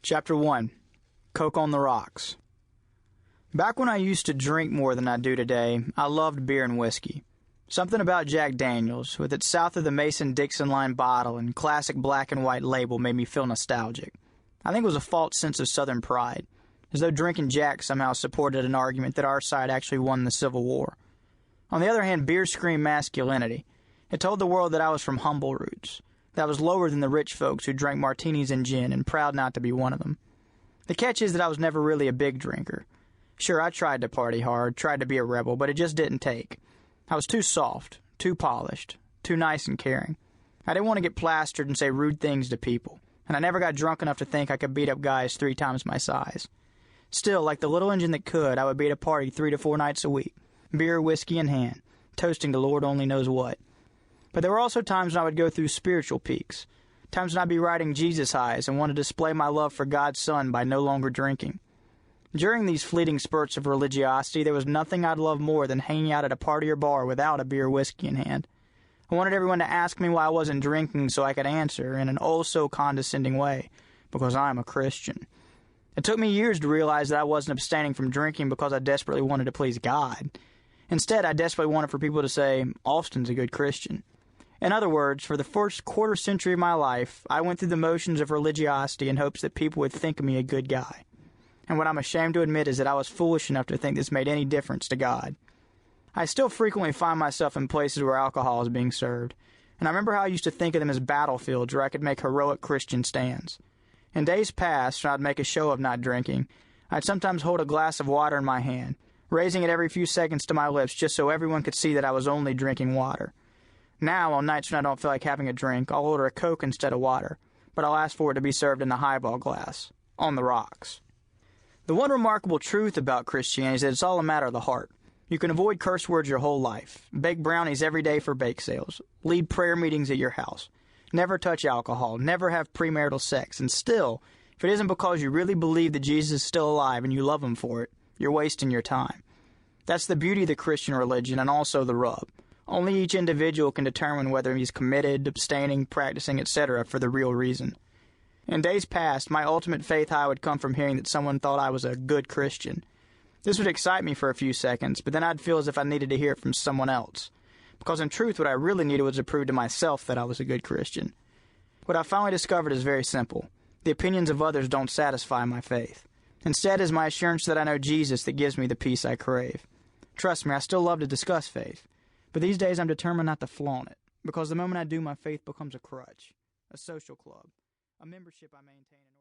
Chapter 1. Coke on the Rocks. Back when I used to drink more than I do today, I loved beer and whiskey. Something about Jack Daniels, with its south of the Mason-Dixon line bottle and classic black and white label, made me feel nostalgic. I think it was a false sense of Southern pride, as though drinking Jack somehow supported an argument that our side actually won the Civil War. On the other hand, beer screamed masculinity. It told the world that I was from humble roots, that I was lower than the rich folks who drank martinis and gin, and proud not to be one of them. The catch is that I was never really a big drinker. Sure, I tried to party hard, tried to be a rebel, but it just didn't take. I was too soft, too polished, too nice and caring. I didn't want to get plastered and say rude things to people, and I never got drunk enough to think I could beat up guys 3 times my size. Still, like the little engine that could, I would be at a party 3 to 4 nights a week, beer, whiskey in hand, toasting to Lord only knows what. But there were also times when I would go through spiritual peaks, times when I'd be riding Jesus highs and want to display my love for God's Son by no longer drinking. During these fleeting spurts of religiosity, there was nothing I'd love more than hanging out at a party or bar without a beer or whiskey in hand. I wanted everyone to ask me why I wasn't drinking so I could answer in an oh-so-condescending way, because I'm a Christian. It took me years to realize that I wasn't abstaining from drinking because I desperately wanted to please God. Instead, I desperately wanted for people to say, Austin's a good Christian. In other words, for the first quarter century of my life, I went through the motions of religiosity in hopes that people would think me a good guy. And what I'm ashamed to admit is that I was foolish enough to think this made any difference to God. I still frequently find myself in places where alcohol is being served, and I remember how I used to think of them as battlefields where I could make heroic Christian stands. In days past, when I'd make a show of not drinking, I'd sometimes hold a glass of water in my hand, raising it every few seconds to my lips just so everyone could see that I was only drinking water. Now, on nights when I don't feel like having a drink, I'll order a Coke instead of water, but I'll ask for it to be served in a highball glass, on the rocks. The one remarkable truth about Christianity is that it's all a matter of the heart. You can avoid curse words your whole life, bake brownies every day for bake sales, lead prayer meetings at your house, never touch alcohol, never have premarital sex, and still, if it isn't because you really believe that Jesus is still alive and you love him for it, you're wasting your time. That's the beauty of the Christian religion and also the rub. Only each individual can determine whether he's committed, abstaining, practicing, etc. for the real reason. In days past, my ultimate faith high would come from hearing that someone thought I was a good Christian. This would excite me for a few seconds, but then I'd feel as if I needed to hear it from someone else. Because in truth, what I really needed was to prove to myself that I was a good Christian. What I finally discovered is very simple. The opinions of others don't satisfy my faith. Instead, it is my assurance that I know Jesus that gives me the peace I crave. Trust me, I still love to discuss faith. But these days I'm determined not to flaunt it, because the moment I do, my faith becomes a crutch, a social club, a membership I maintain in